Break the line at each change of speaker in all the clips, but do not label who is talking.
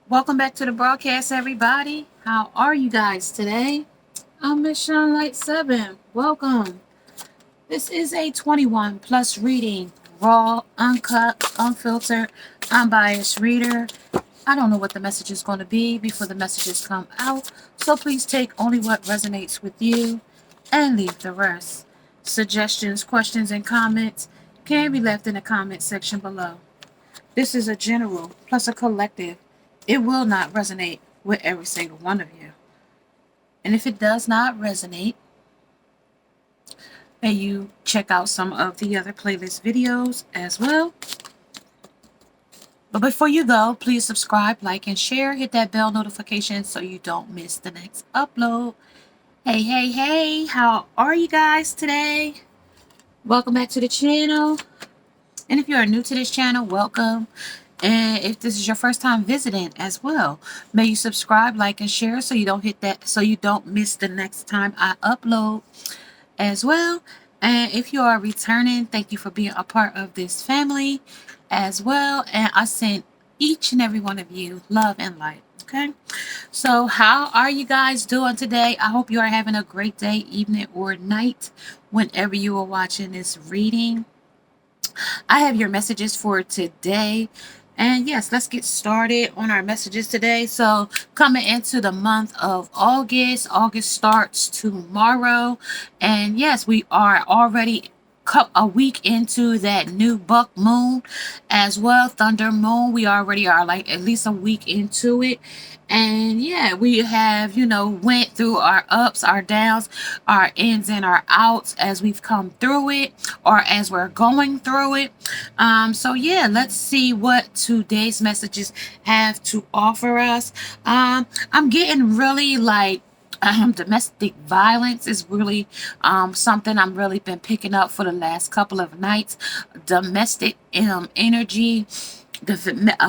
Welcome back to the broadcast, everybody. How are you guys today? I'm Miss Sean Light 7. Welcome. This is a 21 plus reading. Raw, uncut, unfiltered, unbiased reader. I don't know what the message is going to be before the messages come out, so please take only what resonates with you and leave the rest. Suggestions, questions, and comments can be left in the comment section below. This is a general plus a collective. It will not resonate with every single one of you. And if it does not resonate, and you check out some of the other playlist videos as well. But before you go, please subscribe, like, and share. Hit that bell notification so you don't miss the next upload. Hey, hey, hey, how are you guys today? Welcome back to the channel. And if you are new to this channel, welcome. And if this is your first time visiting as well, may you subscribe, like, and share so you don't miss the next time I upload as well. And if you are returning, thank you for being a part of this family as well. And I send each and every one of you love and light. Okay, so how are you guys doing today? I hope you are having a great day, evening, or night whenever you are watching this reading. I have your messages for today. And yes, let's get started on our messages today. So coming into the month of August, August starts tomorrow. And yes, we are already a week into that new buck moon as well, thunder moon. We already are like at least a week into it. And yeah, we have, went through our ups, our downs, our ins and our outs as we've come through it or as we're going through it. So yeah, let's see what today's messages have to offer us. I'm getting really like domestic violence is really something I'm really been picking up for the last couple of nights. Domestic energy,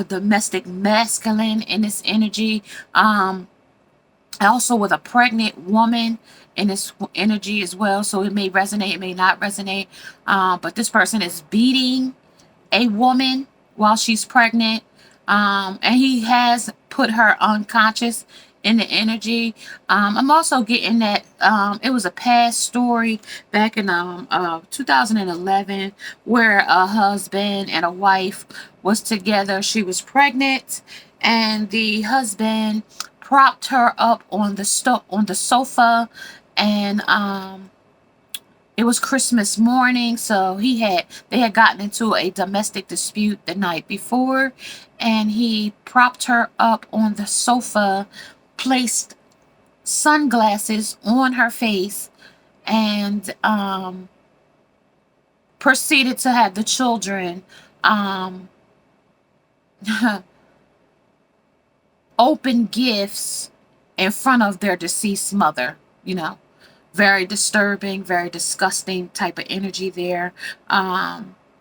domestic masculine in this energy. Also with a pregnant woman in this energy as well. So it may resonate, it may not resonate. But this person is beating a woman while she's pregnant. And he has put her unconscious in the energy. I'm also getting that it was a past story back in 2011 where a husband and a wife was together. She was pregnant, and the husband propped her up on the sofa, and it was Christmas morning, so they had gotten into a domestic dispute the night before, and he propped her up on the sofa, placed sunglasses on her face, and proceeded to have the children um, open gifts in front of their deceased mother. Very disturbing, very disgusting type of energy there.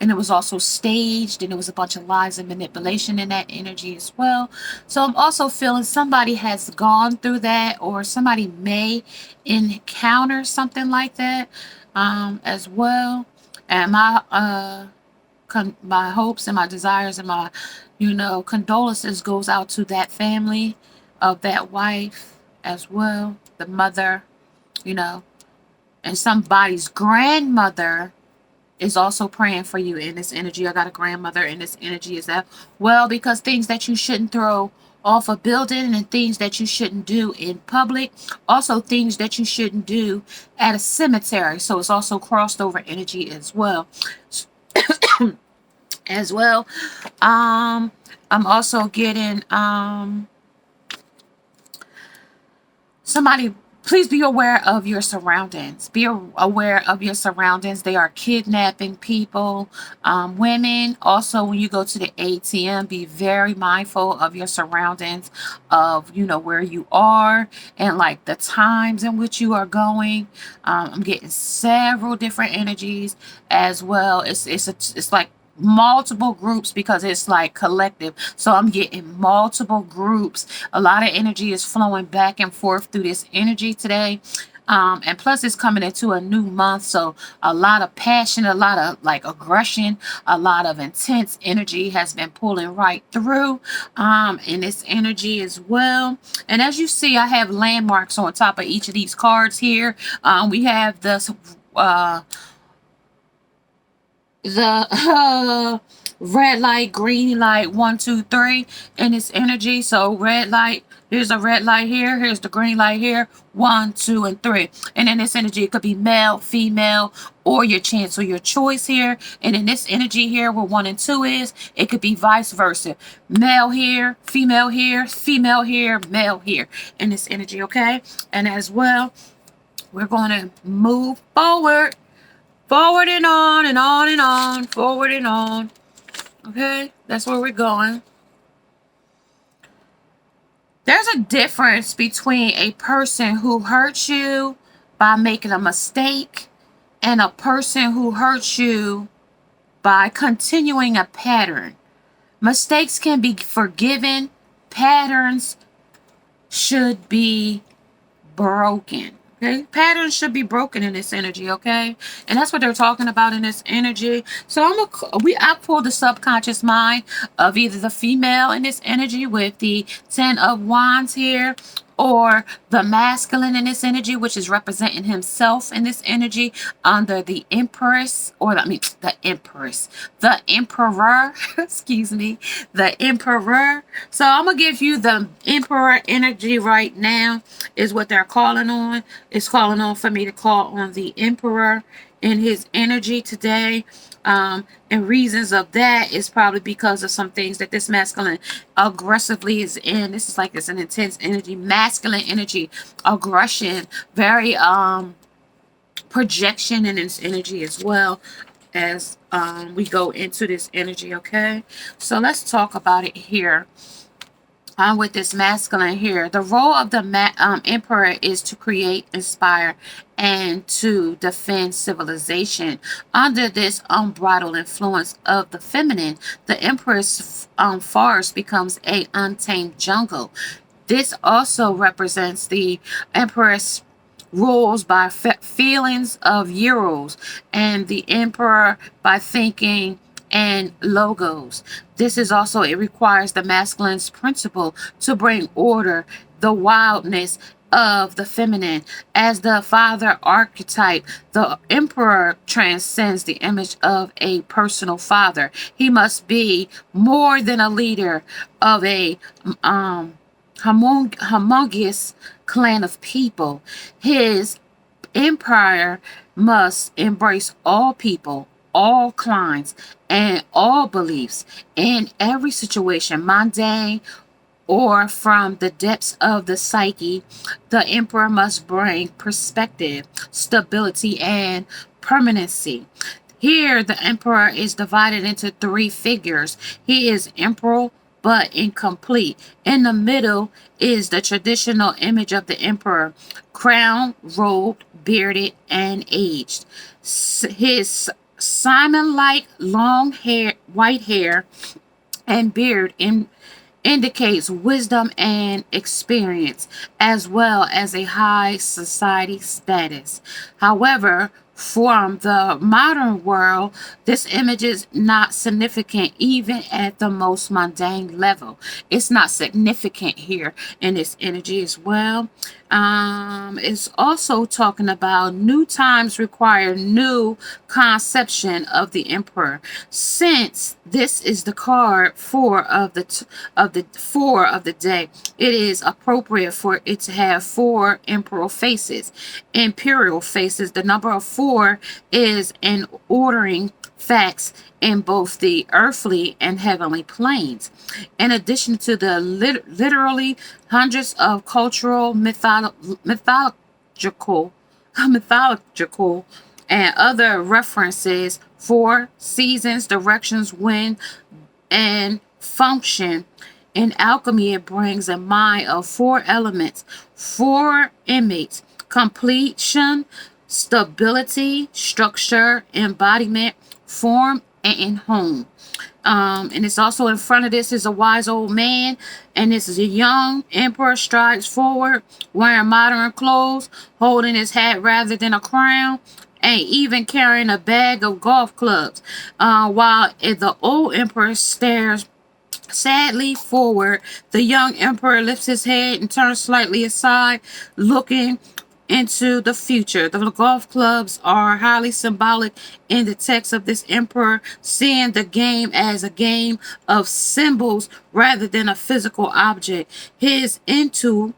And it was also staged, and it was a bunch of lies and manipulation in that energy as well. So I'm also feeling somebody has gone through that, or somebody may encounter something like that as well. And my hopes and my desires and my condolences goes out to that family of that wife as well, the mother, and somebody's grandmother is also praying for you in this energy. I got a grandmother in this energy as well, because things that you shouldn't throw off a building and things that you shouldn't do in public, also things that you shouldn't do at a cemetery. So it's also crossed over energy as well. I'm also getting somebody. Please be aware of your surroundings. Be aware of your surroundings. They are kidnapping people, women. Also, when you go to the ATM, be very mindful of your surroundings, of where you are and like the times in which you are going. I'm getting several different energies as well. It's like multiple groups, because it's like collective. So I'm getting multiple groups. A lot of energy is flowing back and forth through this energy today. And plus it's coming into a new month, so a lot of passion, a lot of like aggression, a lot of intense energy has been pulling right through in this energy as well. And as you see, I have landmarks on top of each of these cards here. We have this the red light, green light, 1, 2, 3 in its energy. So red light, here's a red light here, here's the green light here, 1, 2, and 3. And in this energy, it could be male, female, or your chance or your choice here. And in this energy here, where 1 and 2 is, it could be vice versa. Male here, female here, female here, male here in this energy, okay? And as well, we're going to move forward. Forward and on and on and on. Forward and on. Okay? That's where we're going. There's a difference between a person who hurts you by making a mistake and a person who hurts you by continuing a pattern. Mistakes can be forgiven. Patterns should be broken. Okay, patterns should be broken in this energy, okay? And that's what they're talking about in this energy. So I pulled the subconscious mind of either the female in this energy with the 10 of Wands here, or the masculine in this energy, which is representing himself in this energy under the Empress, or the Empress, the Emperor, excuse me, the Emperor. So I'm gonna give you the Emperor energy right now, is what they're calling on. It's calling on for me to call on the Emperor in his energy today. And reasons of that is probably because of some things that this masculine aggressively is in. This is like it's an intense energy, masculine energy, aggression, very projection in this energy as well as we go into this energy, okay? So let's talk about it here. With this masculine here, the role of the emperor is to create, inspire, and to defend civilization. Under this unbridled influence of the feminine, the emperor's forest becomes a untamed jungle. This also represents the empress rules by feelings of euros, and the emperor by thinking and logos. This is also, it requires the masculine's principle to bring order, the wildness of the feminine. As the father archetype, the emperor transcends the image of a personal father. He must be more than a leader of a humongous clan of people. His empire must embrace all people, all climes, and all beliefs in every situation, mundane or from the depths of the psyche. The emperor must bring perspective, stability, and permanency. Here, the emperor is divided into 3 figures. He is emperor, but incomplete. In the middle is the traditional image of the emperor, crowned, robed, bearded, and aged. His Simon-like long hair, white hair, and beard indicates wisdom and experience, as well as a high society status. However, from the modern world, this image is not significant even at the most mundane level. It's not significant here in this energy as well. It's also talking about new times require new conception of the emperor. Since this is the card 4 of the 4 of the day, it is appropriate for it to have 4 imperial faces. Imperial faces. The number of 4 is an ordering facts in both the earthly and heavenly planes. In addition to the literally hundreds of cultural, mythological, and other references for seasons, directions, wind, and function. In alchemy, it brings a mind of 4 elements, 4 inmates: completion, stability, structure, embodiment, form, and home. And it's also in front of this is a wise old man, and this is a young emperor strides forward, wearing modern clothes, holding his hat rather than a crown, and even carrying a bag of golf clubs. While the old emperor stares sadly forward, the young emperor lifts his head and turns slightly aside, looking into the future. The golf clubs are highly symbolic in the text of this emperor, seeing the game as a game of symbols rather than a physical object. His into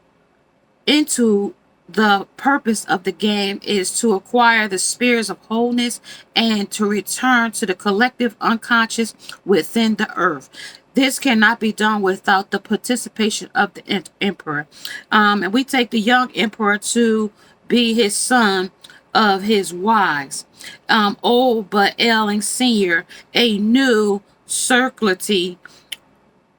the purpose of the game is to acquire the spheres of wholeness and to return to the collective unconscious within the earth. This cannot be done without the participation of the emperor. And we take the young emperor to be his son of his wise. Old but ailing senior, a new circularity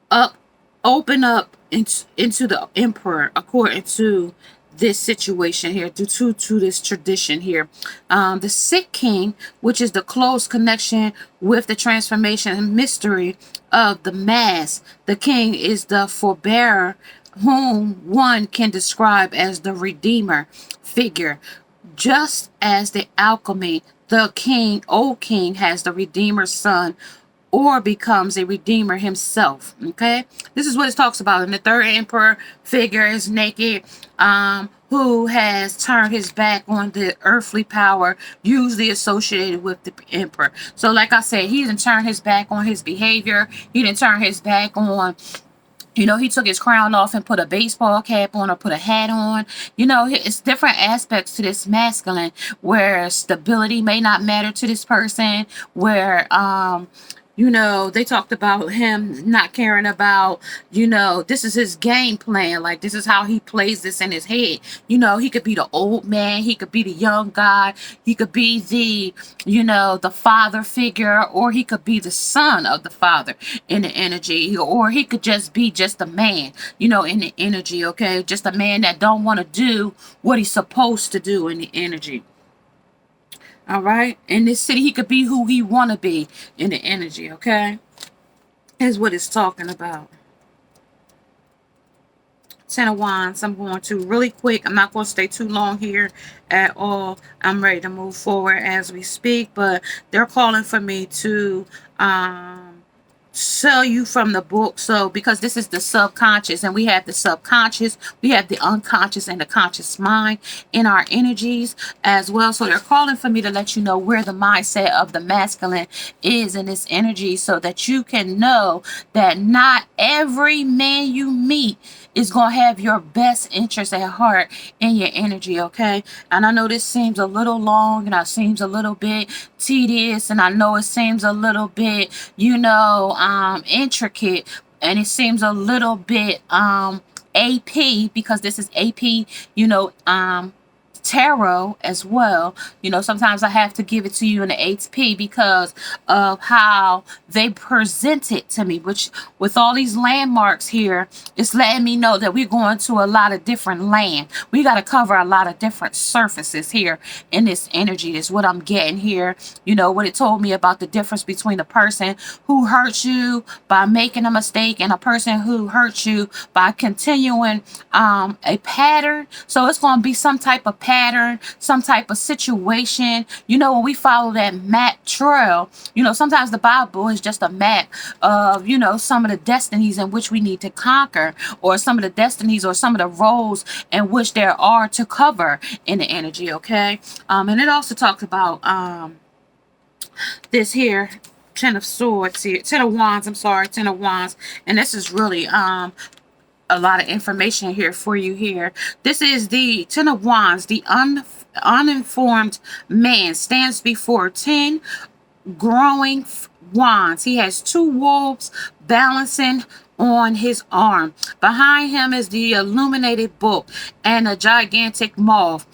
up open up into the emperor according to this situation here, due to this tradition here. The sick king, which is the close connection with the transformation and mystery of the mass. The king is the forbearer, whom one can describe as the redeemer figure. Just as the alchemy, the king, old king, has the redeemer's son, or becomes a redeemer himself. Okay, this is what it talks about. And the third emperor figure is naked, who has turned his back on the earthly power usually associated with the emperor. So like I said, he didn't turn his back on his behavior. He didn't turn his back on, he took his crown off and put a baseball cap on or put a hat on. It's different aspects to this masculine where stability may not matter to this person, where they talked about him not caring about, this is his game plan. Like, this is how he plays this in his head. He could be the old man. He could be the young guy. He could be the father figure, or he could be the son of the father in the energy, or he could just be just a man, in the energy, okay? Just a man that don't want to do what he's supposed to do in the energy. All right. In this city, he could be who he want to be in the energy. Okay. Is what it's talking about. 10 of Wands. I'm going to really quick. I'm not going to stay too long here at all. I'm ready to move forward as we speak, but they're calling for me to sell you from the book. So because this is the subconscious, and we have the subconscious, we have the unconscious and the conscious mind in our energies as well. So they're calling for me to let you know where the mindset of the masculine is in this energy, so that you can know that not every man you meet is going to have your best interest at heart in your energy. Okay. And I know this seems a little long, and it seems a little bit tedious, and I know it seems a little bit, intricate, and it seems a little bit AP, because this is AP, tarot as well. Sometimes I have to give it to you in the HP because of how they present it to me, which with all these landmarks here, it's letting me know that we're going to a lot of different land. We got to cover a lot of different surfaces here in this energy. Is what I'm getting here. What it told me about the difference between a person who hurts you by making a mistake and a person who hurts you by continuing a pattern. So it's going to be some type of pattern, some type of situation. When we follow that map trail, sometimes the Bible is just a map of, some of the destinies in which we need to conquer, or some of the destinies or some of the roles in which there are to cover in the energy. Okay. And it also talks about this here, 10 of Swords here, 10 of Wands, I'm sorry, 10 of Wands. And this is really a lot of information here for you here. This is the 10 of Wands. The uninformed man stands before 10 growing wands. He has 2 wolves balancing on his arm. Behind him is the illuminated book and a gigantic moth.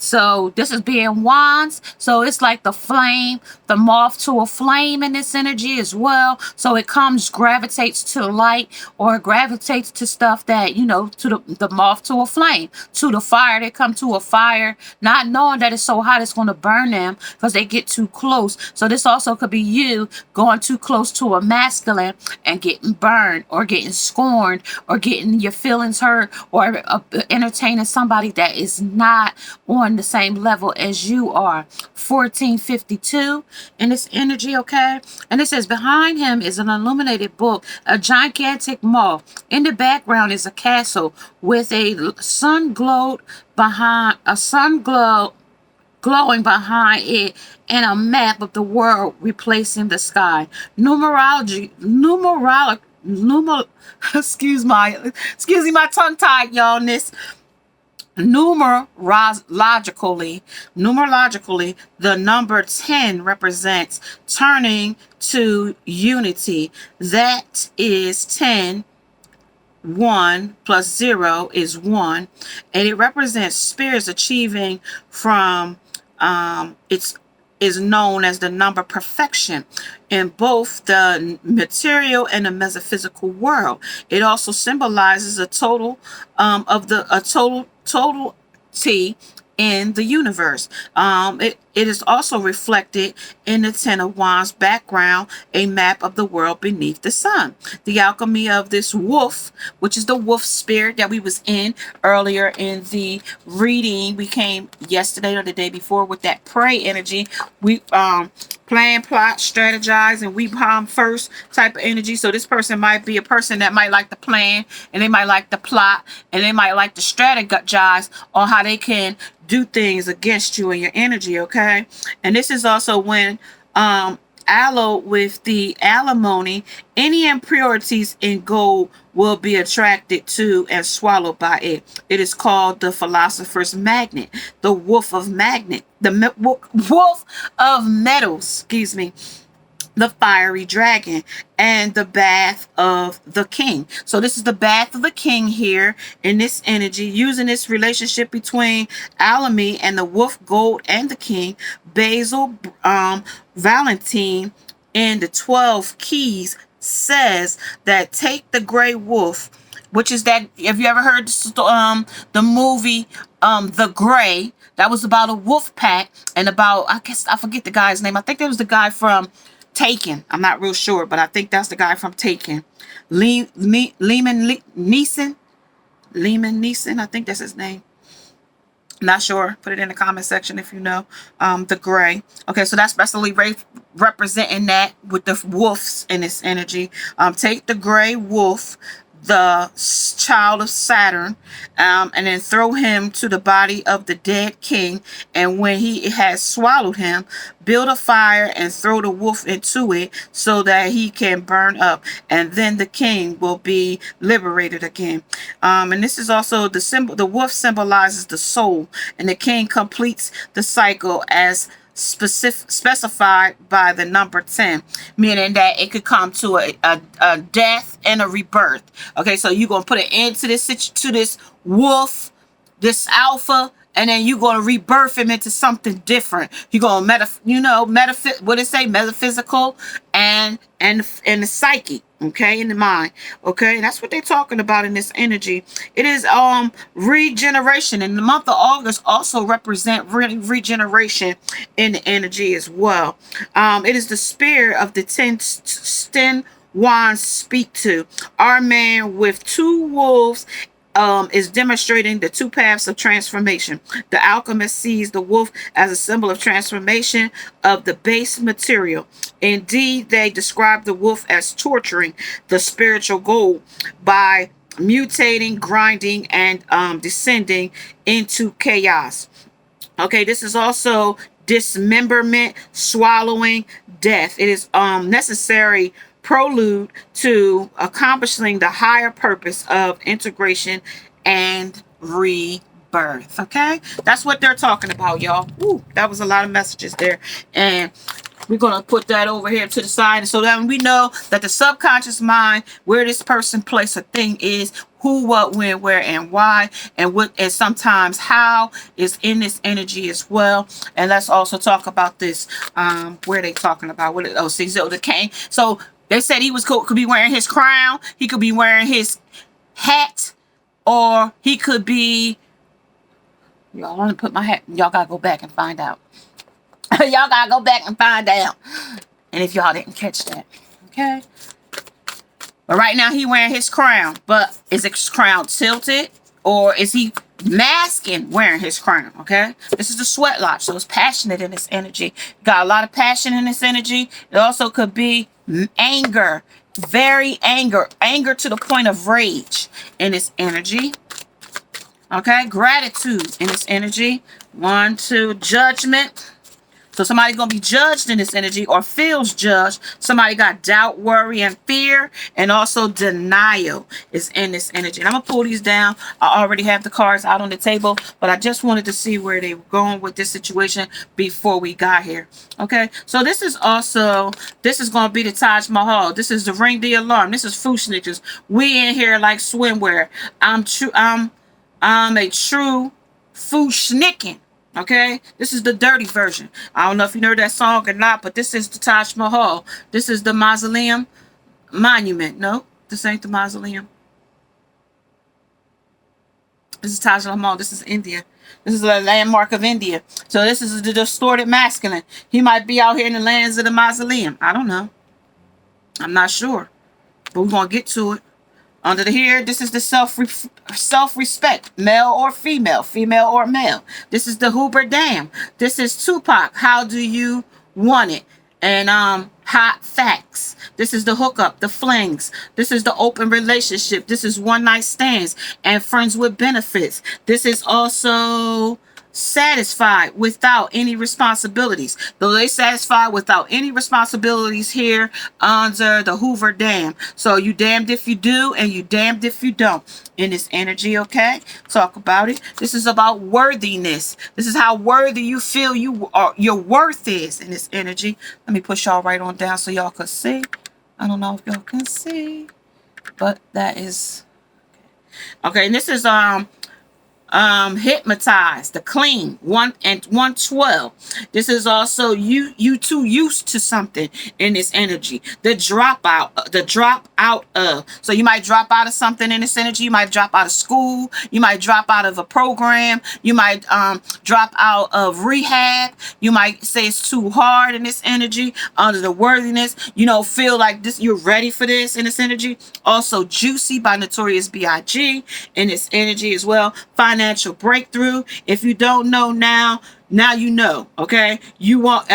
So this is being wands. So it's like the flame, the moth to a flame in this energy as well. So it comes, gravitates to light, or gravitates to stuff that, you know, to the moth to a flame, to the fire. They come to a fire, not knowing that it's so hot it's going to burn them because they get too close. So this also could be you going too close to a masculine and getting burned, or getting scorned, or getting your feelings hurt, or entertaining somebody that is not on the same level as you are. 1452 in this energy, okay? And it says behind him is an illuminated book, a gigantic moth. In the background is a castle with a sun glowed behind, a sun glow glowing behind it, and a map of the world replacing the sky. Excuse me, my tongue tied, y'all. This numerologically, the number 10 represents turning to unity. That is 10. 1 plus 0 is 1, and it represents spirits achieving from it's is known as the number perfection in both the material and the metaphysical world. It also symbolizes a total totality in the universe. It is also reflected in the Ten of Wands background, a map of the world beneath the sun. The alchemy of this wolf, which is the wolf spirit that we was in earlier in the reading. We came yesterday or the day before with that prey energy. We plan, plot, strategize, and we bomb first type of energy. So this person might be a person that might like to plan, and they might like to plot, and they might like to strategize on how they can do things against you and your energy, okay? And this is also when alloyed with the alimony, any impurities in gold will be attracted to and swallowed by it. It is called the philosopher's magnet, the wolf of wolf of metals, excuse me, the fiery dragon, and the bath of the king. So this is the bath of the king here in this energy, using this relationship between alchemy and the wolf, gold, and the king. Basil Valentine in the 12 keys says that take the gray wolf, which is that, have you ever heard the movie The Gray? That was about a wolf pack, and about, I guess I forget the guy's name. I think that was the guy from Taken. I'm not real sure, but I think that's the guy from Taken. Lehman Neeson. I think that's his name. Not sure. Put it in the comment section if you know. The gray. Okay, so that's basically representing that with the wolves in this energy. Take the gray wolf, the child of Saturn, and then throw him to the body of the dead king. And when he has swallowed him, build a fire and throw the wolf into it so that he can burn up, and then the king will be liberated again. And this is also the symbol. The wolf symbolizes the soul, and the king completes the cycle as specified by the number 10, meaning that it could come to a death and a rebirth. Okay, so you're gonna put an end to this wolf, this alpha, and then you're gonna rebirth him into something different. You're gonna metaphysical and the psyche, okay, in the mind. Okay, that's what they're talking about in this energy. It is regeneration, and the month of August also represent regeneration in the energy as well. It is the spirit of the 10 wands speak to. Our man with 2 wolves is demonstrating the 2 paths of transformation. The alchemist sees the wolf as a symbol of transformation of the base material. Indeed, they describe the wolf as torturing the spiritual goal by mutating, grinding, and descending into chaos. Okay, this is also dismemberment, swallowing, death. It is necessary prelude to accomplishing the higher purpose of integration and rebirth. Okay, that's what they're talking about, y'all. Ooh, that was a lot of messages there, and we're gonna put that over here to the side, so that we know that the subconscious mind, where this person, place, or thing is, who, what, when, where, and why, and what, and sometimes how is in this energy as well. And let's also talk about this. Where are they talking about? What? Oh, see, so the king. So they said he was could be wearing his crown. He could be wearing his hat, or he could be. Y'all want to put my hat? Y'all gotta go back and find out. Y'all gotta go back and find out. And if y'all didn't catch that, okay. But right now he wearing his crown. But is his crown tilted, or is he masking wearing his crown? Okay. This is the sweat lodge, so it's passionate in this energy. Got a lot of passion in this energy. It also could be anger, very anger to the point of rage in this energy. Okay, gratitude in this energy. 1, 2, judgment. So somebody's going to be judged in this energy or feels judged. Somebody got doubt, worry, and fear. And also denial is in this energy. And I'm going to pull these down. I already have the cards out on the table, but I just wanted to see where they were going with this situation before we got here. Okay, so this is going to be the Taj Mahal. This is the ring the alarm. This is foolishness. We in here like swimwear. I'm a true fooshnicken. Okay, this is the dirty version. I don't know if you know that song or not, but this is the Taj Mahal. This is the mausoleum monument. No, this ain't the mausoleum. This is Taj Mahal. This is India. This is a landmark of India. So this is the distorted masculine. He might be out here in the lands of the mausoleum. I don't know. I'm not sure, but we're gonna get to it. Under here, this is the self-respect, male or female or male. This is the Hoover Dam. This is Tupac. How do you want it? And hot facts. This is the hookup, the flings. This is the open relationship. This is one night stands and friends with benefits. This is also satisfied without any responsibilities. Though they satisfied without any responsibilities here under the Hoover Dam. So you damned if you do and you damned if you don't in this energy. Okay, talk about it. This is about worthiness. This is how worthy you feel your worth is in this energy. Let me push y'all right on down so y'all can see. I don't know if y'all can see, but that is okay. And this is hypnotized, the clean 1 and 112. This is also you too used to something in this energy. The drop out of. So you might drop out of something in this energy. You might drop out of school. You might drop out of a program. You might drop out of rehab. You might say it's too hard in this energy under the worthiness. You know, feel like this, you're ready for this in this energy. Also Juicy by Notorious B.I.G. in this energy as well. Financial breakthrough. If you don't know now you know. Okay, you want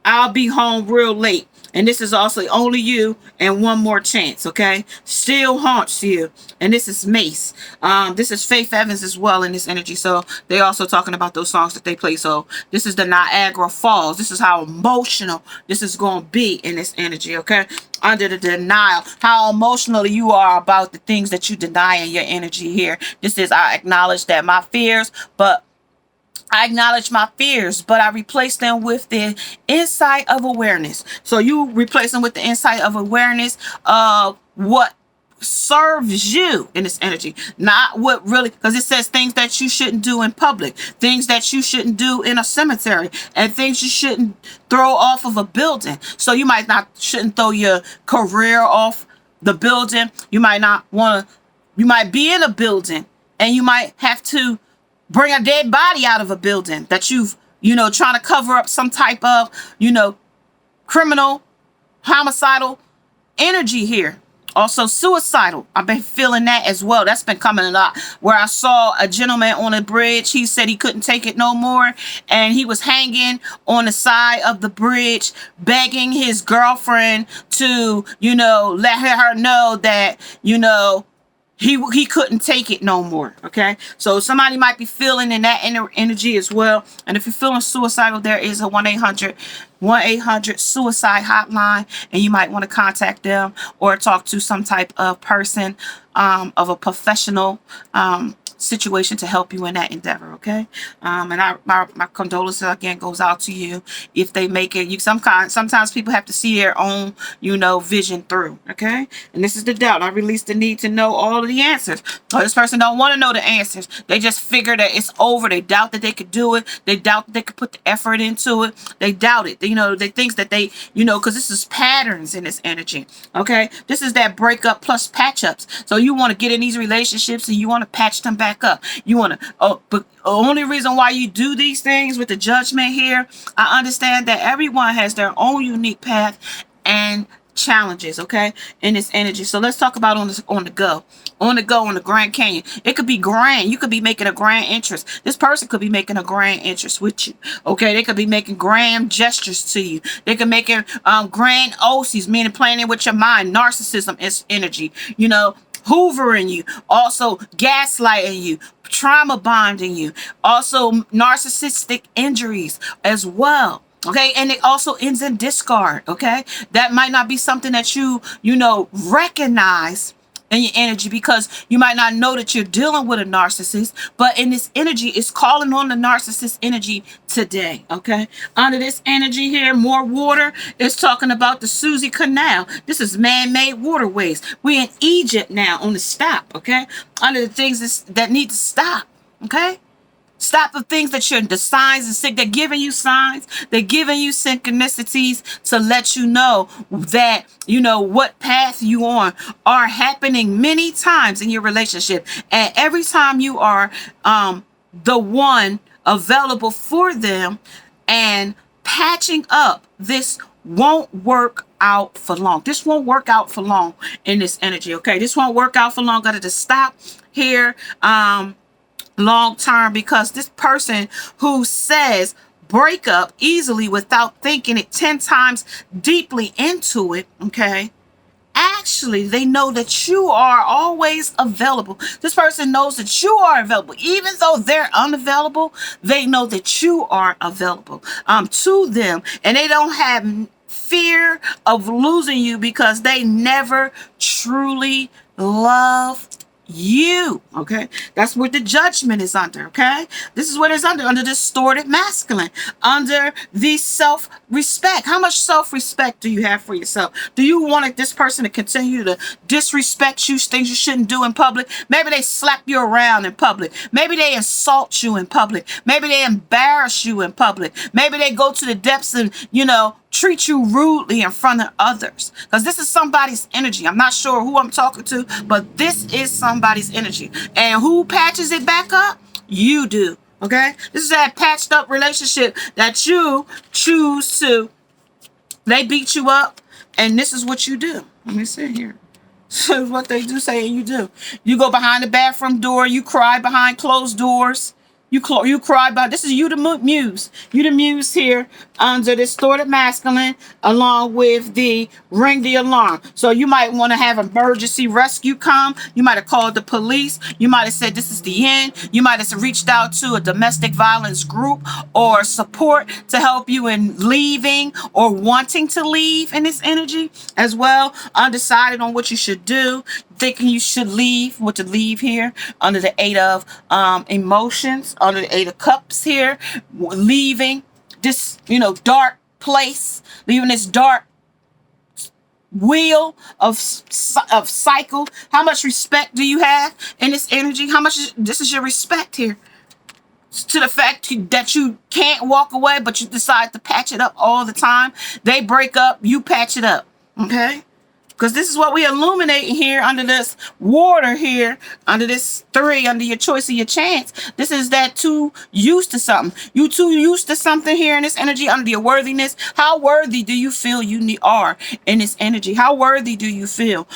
I'll be home real late. And this is also Only You and One More Chance. Okay, Still Haunts You. And this is Mace. This is Faith Evans as well in this energy. So they also talking about those songs that they play. So this is the Niagara Falls. This is how emotional this is going to be in this energy. Okay, under the denial, how emotional you are about the things that you deny in your energy here. This is, I acknowledge that my fears, but I acknowledge my fears, but I replace them with the insight of awareness. So you replace them with the insight of awareness of what serves you in this energy, not what really, because it says things that you shouldn't do in public, things that you shouldn't do in a cemetery, and things you shouldn't throw off of a building. So you shouldn't throw your career off the building. You might not want to, you might be in a building and you might have to bring a dead body out of a building that you've, trying to cover up some type of, criminal, homicidal energy here. Also suicidal. I've been feeling that as well. That's been coming a lot. Where I saw a gentleman on a bridge. He said he couldn't take it no more. And he was hanging on the side of the bridge, begging his girlfriend to, let her know that, he couldn't take it no more. Okay, so somebody might be feeling in that energy as well. And if you're feeling suicidal, there is a 1-800 suicide hotline, and you might want to contact them or talk to some type of person, of a professional situation to help you in that endeavor, okay? And my condolences again goes out to you if they make it. Sometimes people have to see their own, vision through, okay? And this is the doubt. I release the need to know all of the answers. Or this person don't want to know the answers. They just figure that it's over. They doubt that they could do it. They doubt that they could put the effort into it. They doubt it. They think that they, because this is patterns in this energy, okay? This is that breakup plus patch ups. So you want to get in these relationships and you want to patch them back up. You want to, but the only reason why you do these things with the judgment here, I understand that everyone has their own unique path and challenges, okay, in this energy. So let's talk about on the go on the Grand Canyon. It could be grand. You could be making a grand interest. This person could be making a grand interest with you, okay? They could be making grand gestures to you. They could make grand OCs, meaning playing it with your mind. Narcissism is energy, hoovering you, also gaslighting you, trauma bonding you, also narcissistic injuries as well. Okay, and it also ends in discard. Okay, that might not be something that you recognize in your energy, because you might not know that you're dealing with a narcissist, but in this energy, it's calling on the narcissist energy today. Okay, under this energy here, more water, it's talking about the Suez Canal. This is man-made waterways. We're in Egypt now on the stop. Okay, under the things that need to stop. Okay. Stop the things that the signs and sick. They're giving you signs. They're giving you synchronicities to let you know that, what path you on are happening many times in your relationship. And every time you are the one available for them and patching up, this won't work out for long. This won't work out for long in this energy, okay? This won't work out for long. Got to stop here. Long term, because this person who says break up easily without thinking it 10 times deeply into it, okay, actually they know that you are always available. This person knows that you are available. Even though they're unavailable, they know that you are available to them, and they don't have fear of losing you because they never truly loved you. Okay, that's what the judgment is under. Okay, this is what it's under distorted masculine, under the self-respect. How much self-respect do you have for yourself? Do you want this person to continue to disrespect you, things you shouldn't do in public? Maybe they slap you around in public. Maybe they insult you in public. Maybe they embarrass you in public. Maybe they go to the depths and treat you rudely in front of others, because this is somebody's energy. I'm not sure who I'm talking to, but this is somebody's energy. And who patches it back up? You do. Okay, this is that patched up relationship that you choose to. They beat you up, and this is what you do. Let me see here. So what they do say you do. You go behind the bathroom door. You cry behind closed doors. You cry about, this is you the muse. You the muse here under distorted masculine, along with the ring the alarm. So you might want to have emergency rescue come. You might have called the police. You might have said this is the end. You might have reached out to a domestic violence group or support to help you in leaving or wanting to leave in this energy as well. Undecided on what you should do. Thinking you should leave, what to leave here under the 8 of emotions, under the 8 of cups here, leaving this dark place, leaving this dark wheel of cycle. How much respect do you have in this energy? How much this is your respect here to the fact that you can't walk away, but you decide to patch it up all the time? They break up, you patch it up. Okay, because this is what we illuminating here under this water here, under this 3, under your choice of your chance. This is that too used to something. You too used to something here in this energy under your worthiness. How worthy do you feel you are in this energy? How worthy do you feel?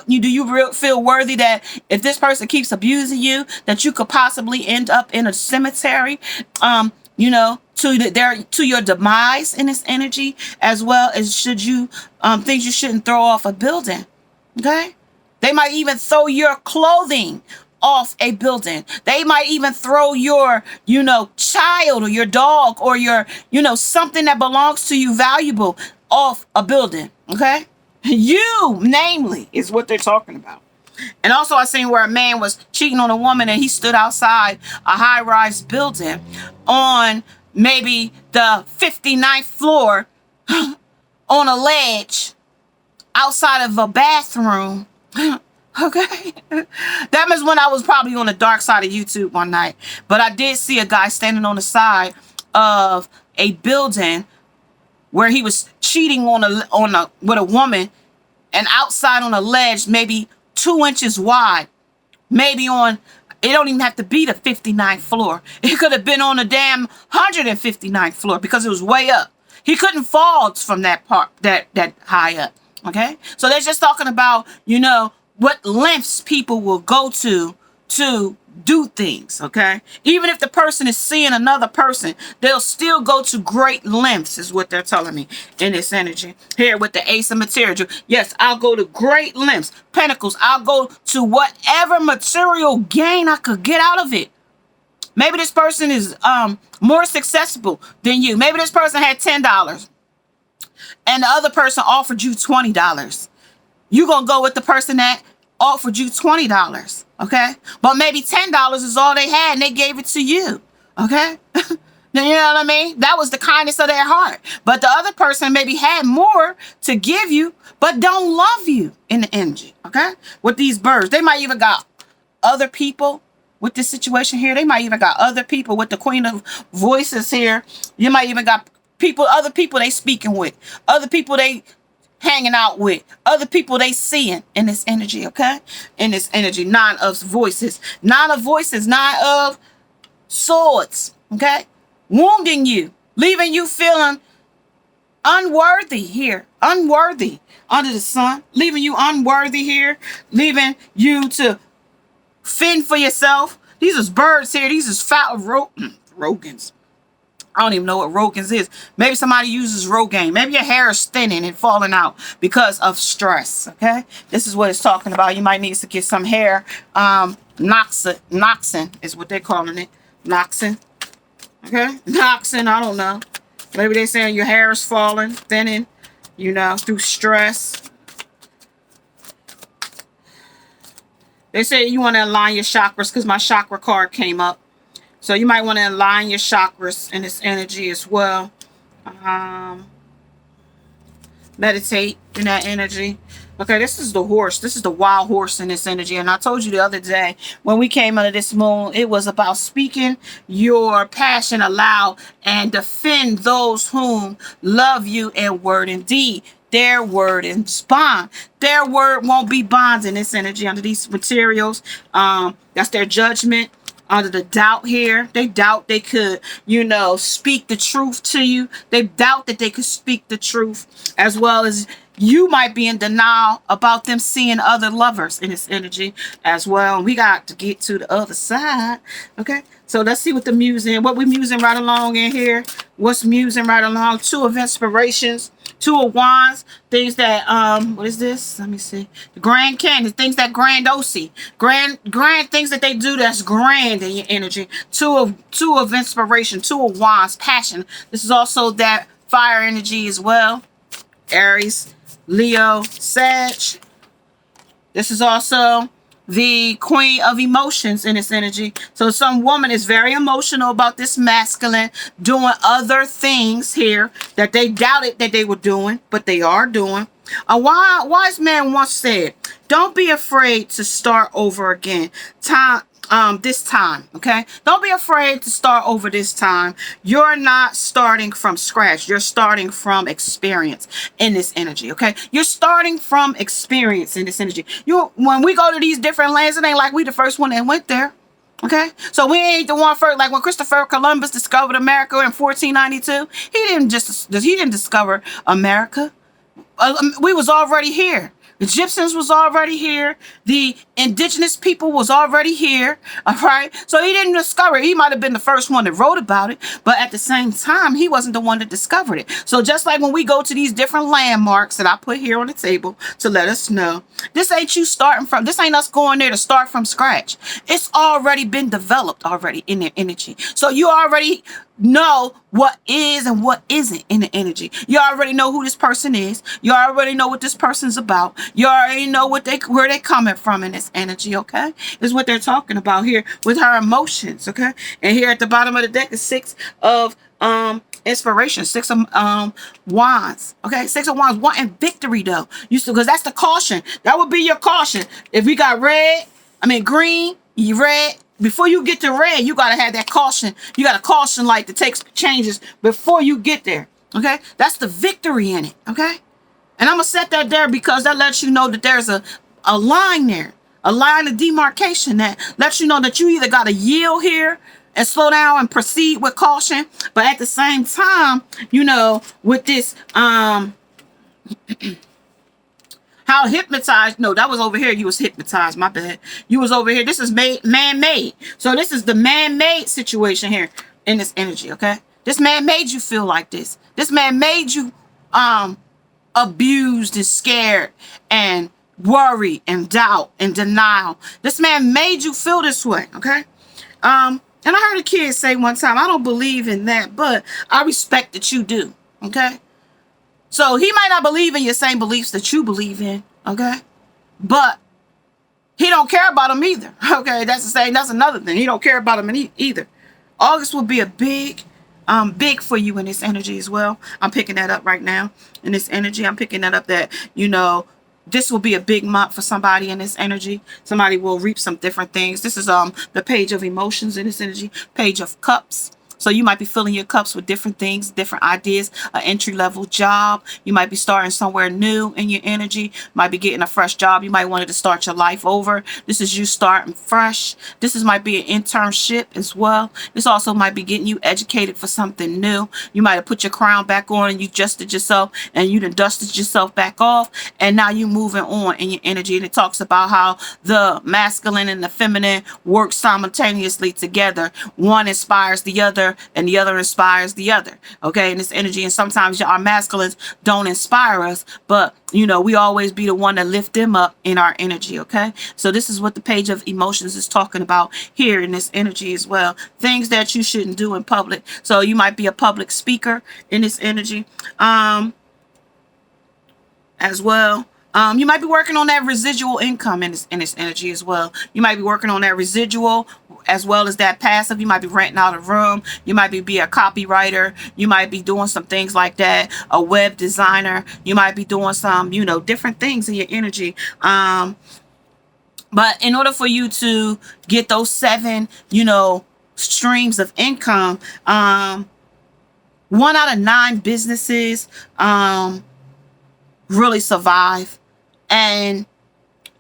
Do you feel worthy that if this person keeps abusing you, that you could possibly end up in a cemetery? To your demise in this energy, as well as should you things you shouldn't throw off a building. Okay, they might even throw your clothing off a building. They might even throw your child or your dog or your something that belongs to you valuable off a building. Okay, you namely is what they're talking about.
And also I seen where a man was cheating on a woman and he stood outside a high-rise building on maybe the 59th floor on a ledge outside of a bathroom. Okay. That was when I was probably on the dark side of YouTube one night. But I did see a guy standing on the side of a building where he was cheating with a woman, and outside on a ledge, maybe 2 inches wide, maybe on, it don't even have to be the 59th floor. It could have been on the damn 159th floor because it was way up. He couldn't fall from that part, that high up. Okay. So they're just talking about, you know, what lengths people will go to do things. Okay. Even if the person is seeing another person, they'll still go to great lengths, is what they're telling me in this energy here with the Ace of Material. Yes, I'll go to great lengths. Pentacles, I'll go to whatever material gain I could get out of it. Maybe this person is more successful than you. Maybe this person had $10 and the other person offered you $20. You're going to go with the person that offered you $20, okay? But maybe $10 is all they had and they gave it to you, okay? You know what I mean? That was the kindness of their heart. But the other person maybe had more to give you, but don't love you in the energy, okay? With these birds. They might even got other people with this situation here. They might even got other people with the Queen of Voices here. You might even got other people they speaking with, other people they hanging out with, other people they seeing in this energy, okay? In this energy, 9 of voices, 9 of voices, 9 of swords, okay? Wounding you, leaving you feeling unworthy here, unworthy under the sun, leaving you unworthy here, leaving you to fend for yourself. These is birds here. These is foul Rogans. I don't even know what Rogan's is. Maybe somebody uses Rogaine. Maybe your hair is thinning and falling out because of stress, okay? This is what it's talking about. You might need to get some hair. Noxin is what they're calling it. Noxin, okay? Noxin, I don't know. Maybe they're saying your hair is falling, thinning, you know, through stress. They say you want to align your chakras because my chakra card came up. So you might want to align your chakras in this energy as well. Meditate in that energy. Okay, this is the horse. This is the wild horse in this energy. And I told you the other day, when we came under this moon, it was about speaking your passion aloud and defend those whom love you in word and deed. Their word and bond. Their word won't be bonds in this energy under these materials. That's their judgment. Under the doubt here, they doubt they could, you know, speak the truth to you. They doubt that they could speak the truth, as well as you might be in denial about them seeing other lovers in this energy as well. And we got to get to the other side. Okay, so let's see what the musing, what we're musing right along in here. What's musing right along? 2 of inspirations, 2 of wands, things that what is this? Let me see. The Grand Canyon, things that grandiose, grand things that they do that's grand in your energy. 2 of inspiration, 2 of wands, passion. This is also that fire energy as well. Aries, Leo, Sag. This is also the Queen of Emotions in this energy. So some woman is very emotional about this masculine doing other things here that they doubted that they were doing, but they are doing. A wise man once said, don't be afraid to start over again. This time, okay? Don't be afraid to start over this time. You're not starting from scratch. You're starting from experience in this energy, okay? You're starting from experience in this energy. When we go to these different lands, it ain't like we the first one that went there, okay? So we ain't the one first. Like when Christopher Columbus discovered America in 1492, he didn't discover America. We was already here. The Egyptians was already here. The indigenous people was already here. All right. So he didn't discover it. He might have been the first one that wrote about it. But at the same time, he wasn't the one that discovered it. So just like when we go to these different landmarks that I put here on the table to let us know, this ain't you starting from, this ain't us going there to start from scratch. It's already been developed already in their energy. So you already know what is and what isn't in the energy. You already know who this person is. You already know what this person's about. You already know where they're coming from in this this energy, okay? Is what they're talking about here with her emotions, okay? And here at the bottom of the deck is 6 of inspiration, 6 of wands, okay? 6 of wands wanting victory though. You still, because that's the caution. That would be your caution. If we got green, red. Before you get to red, you gotta have that caution. You got a caution light that takes changes before you get there. Okay, that's the victory in it. Okay, and I'm gonna set that there because that lets you know that there's a line there, a line of demarcation that lets you know that you either gotta yield here and slow down and proceed with caution, but at the same time, you know, with this how hypnotized, no, that was over here. You was hypnotized, my bad. You was over here. This is man-made. So this is the man-made situation here in this energy, okay? This man made you feel like this. This man made you abused and scared and worry and doubt and denial. This man made you feel this way, okay? And I heard a kid say one time, I don't believe in that, but I respect that you do, okay? So he might not believe in your same beliefs that you believe in, okay? But he don't care about them either, okay? That's the same. That's another thing. He don't care about them either. August will be a big for you in this energy as well. I'm picking that up right now in this energy. I'm picking that up that, you know, this will be a big month for somebody in this energy. Somebody will reap some different things. This is the page of emotions in this energy, page of cups. So you might be filling your cups with different things, different ideas, an entry-level job. You might be starting somewhere new in your energy. Might be getting a fresh job. You might want to start your life over. This is you starting fresh. This might be an internship as well. This also might be getting you educated for something new. You might have put your crown back on and you adjusted yourself and you done dusted yourself back off. And now you're moving on in your energy. And it talks about how the masculine and the feminine work simultaneously together. One inspires the other, and the other inspires the other, okay, in this energy. And sometimes our masculines don't inspire us, but you know, we always be the one that lift them up in our energy, okay? So this is what the page of emotions is talking about here in this energy as well. Things that you shouldn't do in public. So you might be a public speaker in this energy as well. You might be working on that residual income in this energy as well. You might be working on that residual as well as that passive. You might be renting out a room. You might be a copywriter. You might be doing some things like that. A web designer. You might be doing some, you know, different things in your energy. But in order for you to get those 7, you know, streams of income, 1 out of 9 businesses really survive. And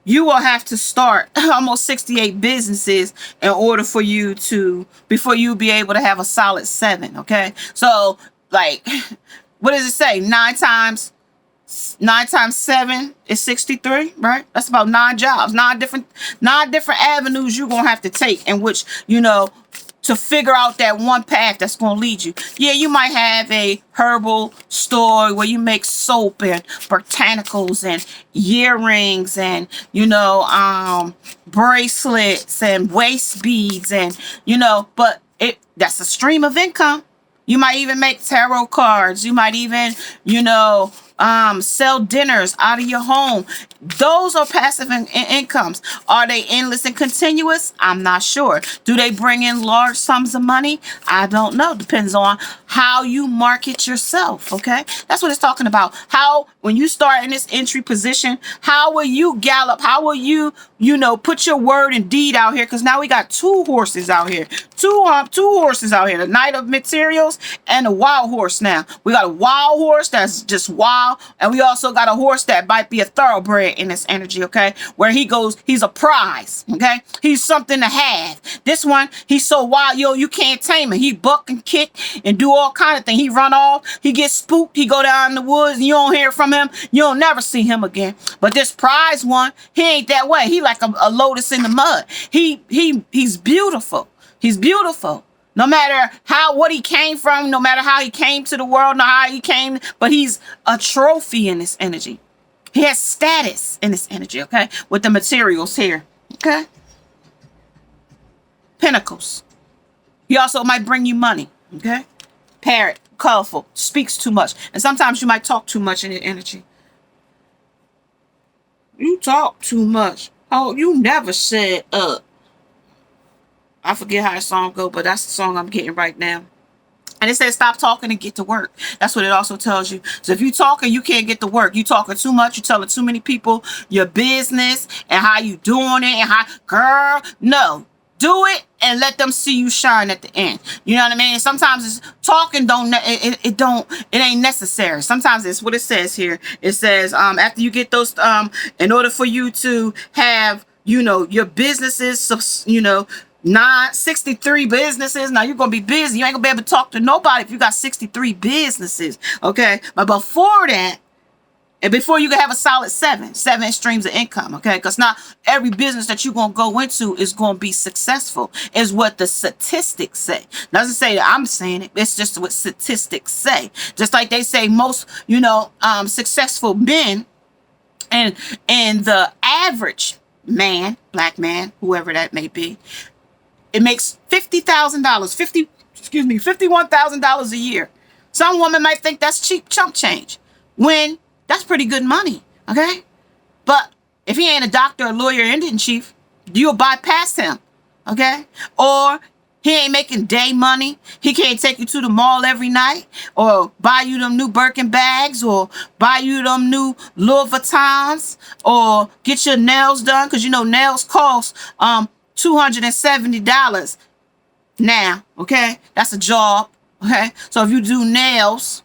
you will have to start almost 68 businesses in order for you to, before you be able to have a solid 7, okay? So, like, what does it say? 9 times 7 is 63, right? That's about 9 jobs, 9 different avenues you're going to have to take in which, you know, to figure out that one path that's going to lead you. Yeah, you might have a herbal store where you make soap and botanicals and earrings and, you know, bracelets and waist beads and, you know, but that's a stream of income. You might even make tarot cards. You might even, you know, sell dinners out of your home. Those are passive incomes. Are they endless and continuous? I'm not sure. Do they bring in large sums of money? I don't know. Depends on how you market yourself, okay? That's what it's talking about. How, when you start in this entry position, how will you gallop? How will you, you know, put your word and deed out here? Because now we got 2 horses out here. Two horses out here. The Knight of Materials and the Wild Horse now. We got a wild horse that's just wild. And we also got a horse that might be a thoroughbred in this energy, okay? Where he goes, he's a prize, okay? He's something to have. This one, he's so wild, yo, you can't tame him. He buck and kick and do all kind of things. He run off, he gets spooked, he go down in the woods, and you don't hear from him. You'll never see him again. But this prize one, he ain't that way. He like a lotus in the mud. He's beautiful. He's beautiful. No matter what he came from, no matter how he came to the world, no how he came, but he's a trophy in this energy. He has status in this energy, okay? With the materials here, okay? Pentacles. He also might bring you money, okay? Parrot, colorful, speaks too much. And sometimes you might talk too much in your energy. You talk too much. Oh, you never said I forget how the song go, but that's the song I'm getting right now. And it says stop talking and get to work. That's what it also tells you. So if you talking, you can't get to work. You talking too much. You telling too many people your business and how you doing it and how, girl, no. Do it and let them see you shine at the end. You know what I mean? And sometimes it's talking it ain't necessary. Sometimes it's what it says here. It says after you get those in order for you to have, you know, your businesses, you know, 63 businesses. Now you're gonna be busy. You ain't gonna be able to talk to nobody if you got 63 businesses. Okay. But before that, and before you can have a solid seven streams of income, okay? Because not every business that you're going to go into is going to be successful, is what the statistics say. Doesn't say that I'm saying it. It's just what statistics say. Just like they say most, you know, successful men and the average man, black man, whoever that may be, it makes $50,000, $51,000 a year. Some woman might think that's cheap chump change when that's pretty good money, okay? But if he ain't a doctor, a lawyer, Indian chief, you'll bypass him, okay? Or he ain't making day money. He can't take you to the mall every night or buy you them new Birkin bags or buy you them new Louis Vuittons or get your nails done, because you know nails cost $270 now, okay? That's a job, okay? So if you do nails,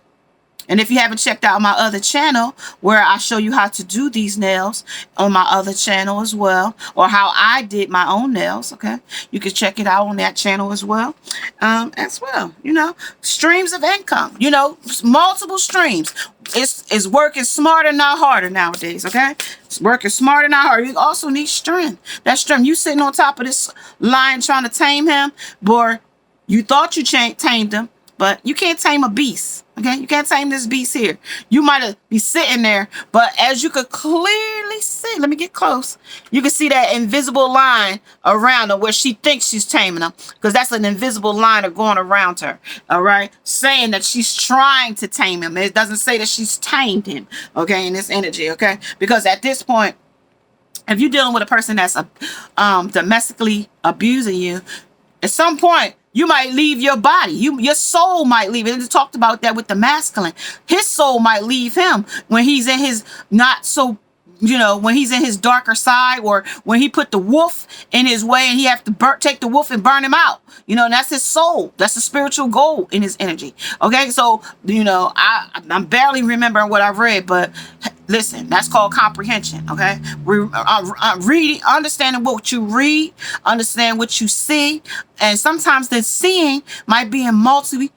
and if you haven't checked out my other channel where I show you how to do these nails on my other channel as well, or how I did my own nails, okay, you can check it out on that channel as well. You know, streams of income, you know, multiple streams. It's working smarter, not harder nowadays, okay? It's working smarter, not harder. You also need strength. That strength, you sitting on top of this lion trying to tame him, boy, you thought you tamed him, but you can't tame a beast. Okay, you can't tame this beast here. You might be sitting there, but as you could clearly see, let me get close. You can see that invisible line around her where she thinks she's taming him, because that's an invisible line going around her. All right, saying that she's trying to tame him. It doesn't say that she's tamed him. Okay, in this energy. Okay, because at this point, if you're dealing with a person that's domestically abusing you, at some point, you might leave your body. Your soul might leave. And it talked about that with the masculine. His soul might leave him when he's in his not so, you know, when he's in his darker side, or when he put the wolf in his way and he have to take the wolf and burn him out. You know, and that's his soul. That's the spiritual goal in his energy. Okay, so, you know, I'm barely remembering what I've read, but listen, that's called comprehension, okay? Reading, understanding what you read, understand what you see, and sometimes the seeing might be in multi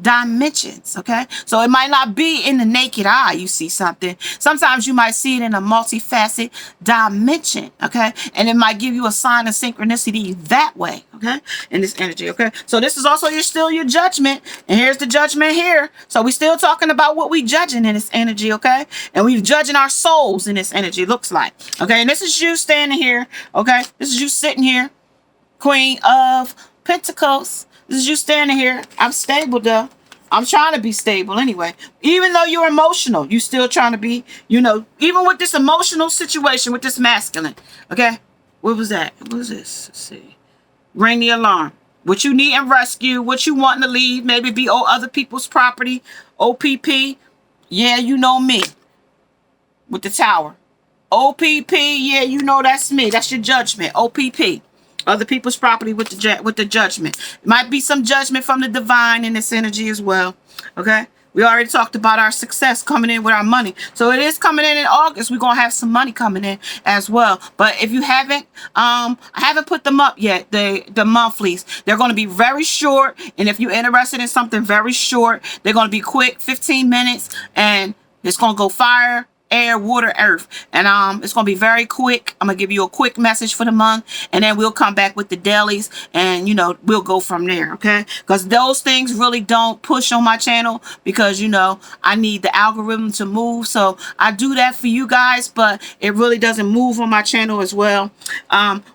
dimensions, okay? So it might not be in the naked eye you see something. Sometimes you might see it in a multifaceted dimension, okay? And it might give you a sign of synchronicity that way, okay? In this energy, okay? So this is also still your judgment, and here's the judgment here. So we still talking about what we judging in this energy, okay? And we judging our souls in this energy, looks like, okay? And this is you standing here, okay? This is you sitting here, Queen of Pentacles. This is you standing here. I'm stable, though. I'm trying to be stable anyway. Even though you're emotional, you still trying to be, you know, even with this emotional situation with this masculine. Okay? What was that? What was this? Let's see. Ring the alarm. What you need and rescue. What you wanting to leave. Maybe be other people's property. OPP. Yeah, you know me. With the tower. OPP. Yeah, you know that's me. That's your judgment. OPP. Other people's property with the judgment. It might be some judgment from the divine in this energy as well. Okay? We already talked about our success coming in with our money. So it is coming in August. We're going to have some money coming in as well. But if you haven't, I haven't put them up yet, the monthlies. They're going to be very short. And if you're interested in something very short, they're going to be quick, 15 minutes. And it's going to go fire, air, water, earth, and it's gonna be very quick. I'm gonna give you a quick message for the month, and then we'll come back with the dailies, and you know, we'll go from there. Okay, because those things really don't push on my channel, because you know I need the algorithm to move. So I do that for you guys, but it really doesn't move on my channel as well.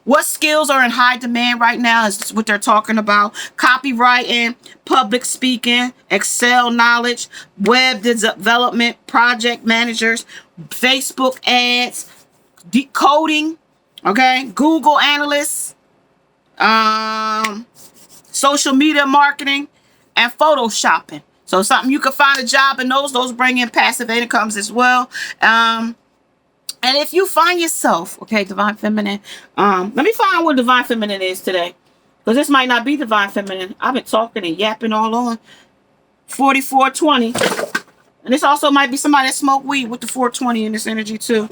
What skills are in high demand right now is what they're talking about: copywriting, public speaking, Excel knowledge, web development, project managers, Facebook ads, decoding, okay, Google analysts, social media marketing, and photoshopping. So something you can find a job in those bring in passive incomes as well. And if you find yourself, okay, Divine Feminine, let me find out what Divine Feminine is today. Because this might not be Divine Feminine. I've been talking and yapping all on. 4420. And this also might be somebody that smoked weed with the 420 in this energy too.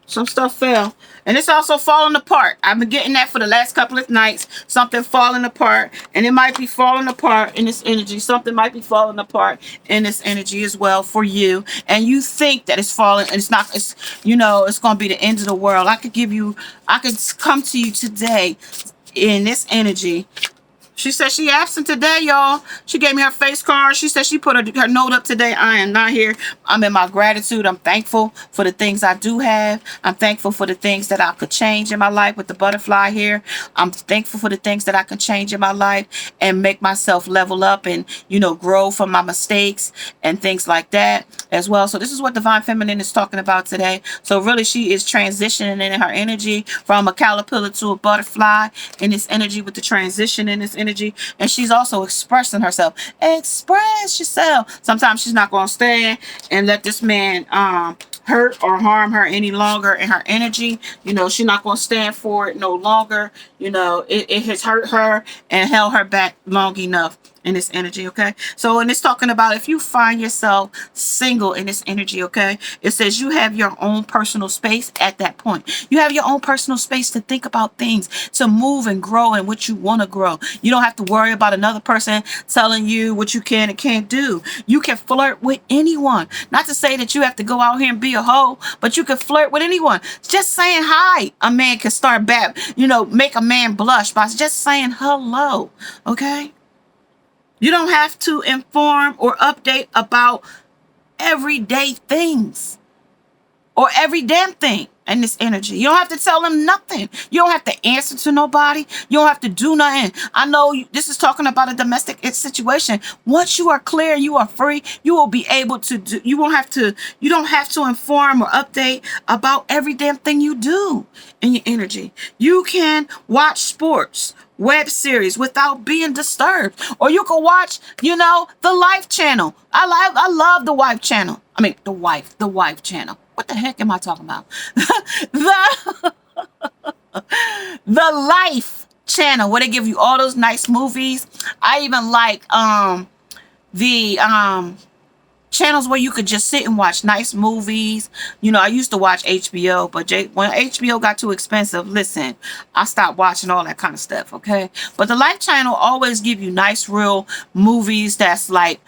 Some stuff fell. And it's also falling apart. I've been getting that for the last couple of nights. Something falling apart. And it might be falling apart in this energy. Something might be falling apart in this energy as well for you. And you think that it's falling. And it's not. It's, you know, it's going to be the end of the world. I could come to you today in this energy. She said she absent today, y'all. She gave me her face card. She said she put her note up today. I am not here. I'm in my gratitude. I'm thankful for the things I do have. I'm thankful for the things that I could change in my life with the butterfly here. I'm thankful for the things that I can change in my life and make myself level up and, you know, grow from my mistakes and things like that as well. So this is what Divine Feminine is talking about today. So really she is transitioning in her energy from a caterpillar to a butterfly in this energy with the transition in this energy. And she's also expressing herself. Express yourself. Sometimes she's not going to stand and let this man hurt or harm her any longer in her energy. You know, she's not going to stand for it no longer. You know, it has hurt her and held her back long enough in this energy, okay? So, and it's talking about if you find yourself single in this energy, okay? It says you have your own personal space at that point. You have your own personal space to think about things, to move and grow in what you want to grow. You don't have to worry about another person telling you what you can and can't do. You can flirt with anyone. Not to say that you have to go out here and be a hoe, but you can flirt with anyone. Just saying hi, a man can start back, you know, make a man blush by just saying hello, okay? You don't have to inform or update about everyday things or every damn thing in this energy. You don't have to tell them nothing. You don't have to answer to nobody. You don't have to do nothing. I know this is talking about a domestic situation. Once you are clear, you are free, you will be able to do, you don't have to inform or update about every damn thing you do in your energy. You can watch sports, web series without being disturbed, or you can watch, you know, the Life channel. I love the Wife channel. I mean, the wife channel. What the heck am I talking about? the Life channel, where they give you all those nice movies. I even like the channels where you could just sit and watch nice movies. You know, I used to watch HBO, but when HBO got too expensive, listen, I stopped watching all that kind of stuff, okay? But the Life channel always give you nice, real movies that's like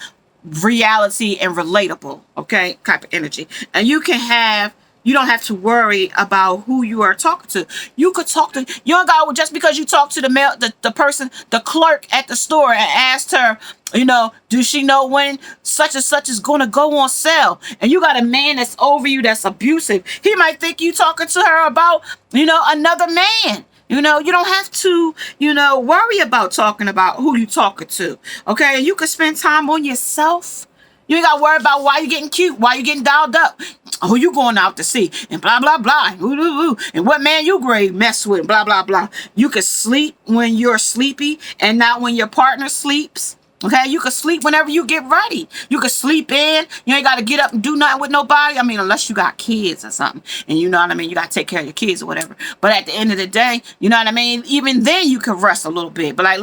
reality and relatable, okay, type of energy. And you don't have to worry about who you are talking to. You could talk to, you don't got, just because you talk to the person, the clerk at the store, and asked her, you know, does she know when such and such is going to go on sale? And you got a man that's over you that's abusive. He might think you talking to her about, you know, another man. You know, you don't have to, you know, worry about talking about who you talking to. Okay, you can spend time on yourself. You ain't got to worry about why you getting cute, why you getting dialed up, who you going out to see, and blah, blah, blah, and what man you grade mess with, blah, blah, blah. You can sleep when you're sleepy and not when your partner sleeps. Okay, you can sleep whenever you get ready. You can sleep in. You ain't got to get up and do nothing with nobody. I mean, unless you got kids or something. And you know what I mean? You got to take care of your kids or whatever. But at the end of the day, you know what I mean? Even then, you can rest a little bit. But like,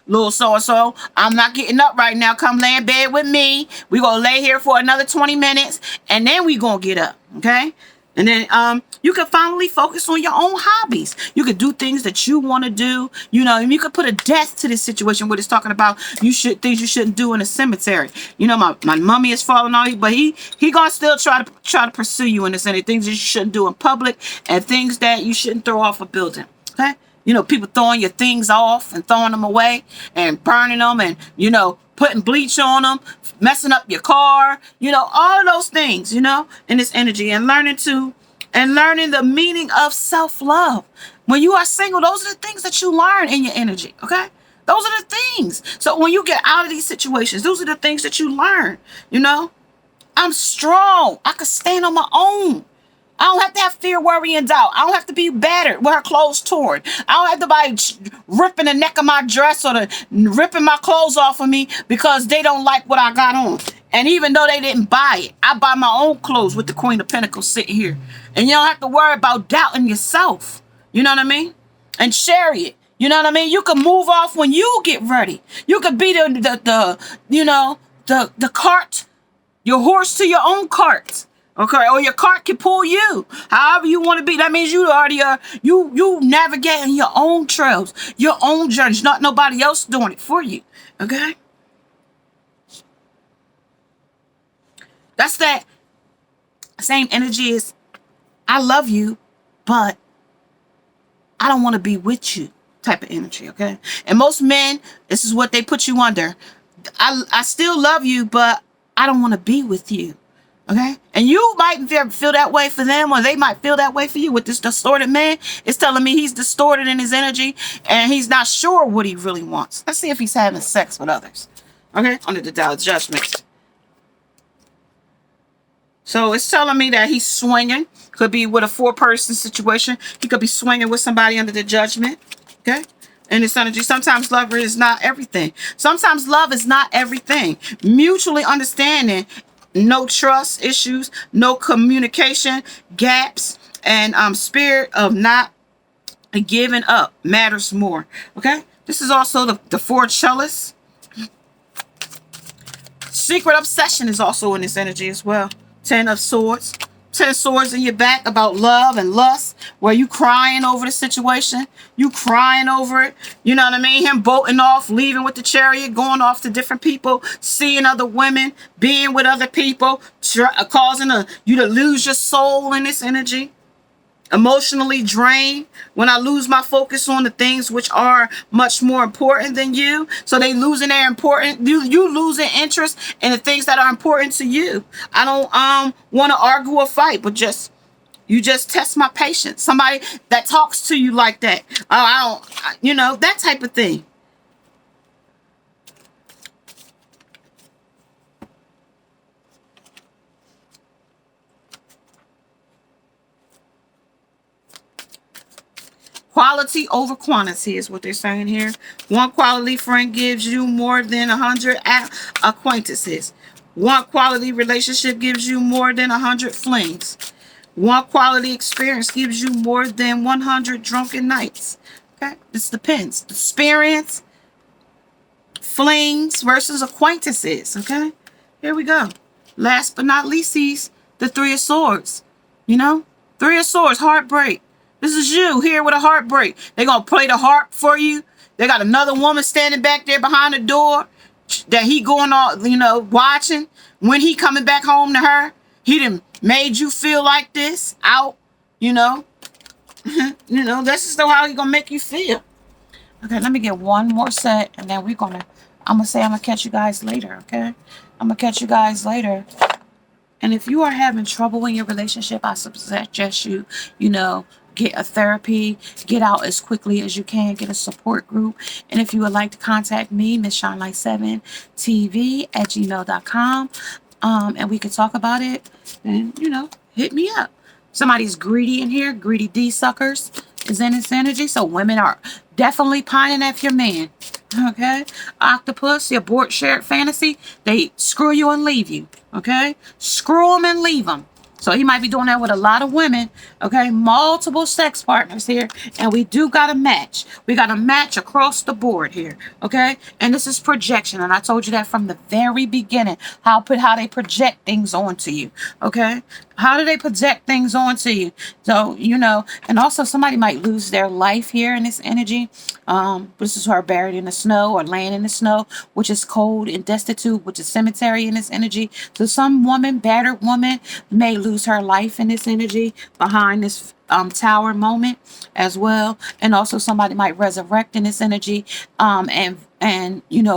little so-and-so, I'm not getting up right now. Come lay in bed with me. We going to lay here for another 20 minutes. And then we going to get up. Okay? And then you can finally focus on your own hobbies. You could do things that you want to do. You know, and you could put a death to this situation where it's talking about things you shouldn't do in a cemetery. You know, my mummy is falling on you, but he gonna still try to pursue you in this, and things that you shouldn't do in public and things that you shouldn't throw off a building. Okay, you know, people throwing your things off and throwing them away and burning them, and you know, putting bleach on them, messing up your car, you know, all of those things, you know, in this energy, and learning the meaning of self-love. When you are single, those are the things that you learn in your energy, okay? Those are the things. So when you get out of these situations, those are the things that you learn, you know? I'm strong. I can stand on my own. I don't have to have fear, worry, and doubt. I don't have to be battered with her clothes torn. I don't have to be ripping the neck of my dress or ripping my clothes off of me because they don't like what I got on. And even though they didn't buy it, I buy my own clothes with the Queen of Pentacles sitting here. And you don't have to worry about doubting yourself. You know what I mean? And Chariot. You know what I mean? You can move off when you get ready. You could be the cart, your horse to your own cart. Okay, or your cart can pull you. However you want to be. That means you already are you navigating your own trails, your own journeys, not nobody else doing it for you. Okay? That's that same energy as I love you, but I don't want to be with you type of energy, okay? And most men, this is what they put you under. I still love you, but I don't want to be with you. Okay? And you might feel that way for them, or they might feel that way for you. With this distorted man, it's telling me he's distorted in his energy and he's not sure what he really wants. Let's see if he's having sex with others. Okay? Under the Tao of Judgment. So it's telling me that he's swinging. Could be with a 4-person situation. He could be swinging with somebody under the Judgment. Okay? In this energy, sometimes love is not everything. Sometimes love is not everything. Mutually understanding. No trust issues, no communication gaps, and spirit of not giving up matters more. Okay, this is also the 4 chalice. Secret obsession is also in this energy as well. 10 of swords. 10 swords in your back about love and lust, where you crying over the situation, you crying over it, you know what I mean? Him bolting off, leaving with the Chariot, going off to different people, seeing other women, being with other people, causing you to lose your soul in this energy. Emotionally drained when I lose my focus on the things which are much more important than you. So they losing their important, you losing interest in the things that are important to you. I don't want to argue or fight, but you just test my patience. Somebody that talks to you like that. That type of thing. Quality over quantity is what they're saying here. One quality friend gives you more than 100 acquaintances. One quality relationship gives you more than 100 flings. One quality experience gives you more than 100 drunken nights. Okay, this depends. Experience, flings versus acquaintances. Okay, here we go. Last but not least, the 3 of Swords. 3 of Swords, heartbreak. This is you here with a heartbreak. They're going to play the harp for you. They got another woman standing back there behind the door that he going on, watching. When he coming back home to her, he done made you feel like this out, That's just how he going to make you feel. Okay, let me get one more set, and then I'm going to catch you guys later, okay? I'm going to catch you guys later. And if you are having trouble in your relationship, I suggest you, get a therapy, get out as quickly as you can, get a support group. And if you would like to contact me, MissShineLight7TV@gmail.com, and we could talk about it, then, hit me up. Somebody's greedy in here, greedy D suckers is in this energy. So women are definitely pining after your man. Okay? Octopus, your board shared fantasy, they screw you and leave you. Okay? Screw them and leave them. So he might be doing that with a lot of women, okay? Multiple sex partners here, and we do got a match. We got a match across the board here, okay? And this is projection, and I told you that from the very beginning, how they project things onto you, okay? How do they project things onto you? So, and also somebody might lose their life here in this energy. This is her buried in the snow or laying in the snow, which is cold and destitute, which is cemetery in this energy. So some battered woman may lose her life in this energy behind this tower moment as well. And also somebody might resurrect in this energy and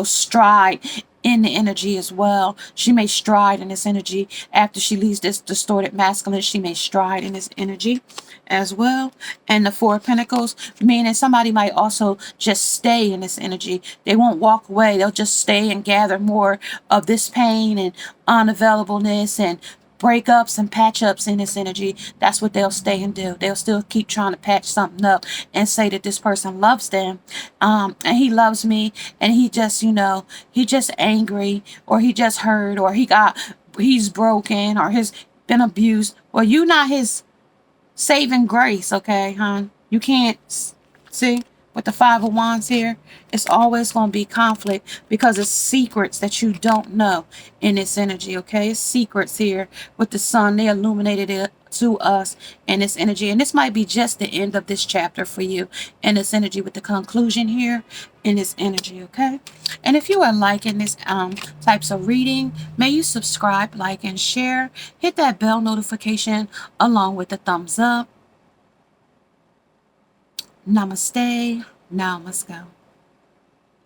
stride in the energy as well. She may stride in this energy after she leaves this distorted masculine. She may stride in this energy as well. And the 4 of Pentacles, meaning somebody might also just stay in this energy. They won't walk away. They'll just stay and gather more of this pain and unavailableness and
breakups and patch ups in this energy. That's what they'll stay and do. They'll still keep trying to patch something up and say that this person loves them, and he loves me, and he just, he just angry, or he just hurt, or he's broken, or he's been abused. Well, you not his saving grace, okay, hon? You can't see with the Five of Wands here. It's always going to be conflict because it's secrets that you don't know in this energy, okay? It's secrets here with the sun. They illuminated it to us in this energy. And this might be just the end of this chapter for you in this energy, with the conclusion here in this energy, okay? And if you are liking this types of reading, may you subscribe, like, and share. Hit that bell notification along with the thumbs up. Namaste. Now let's go.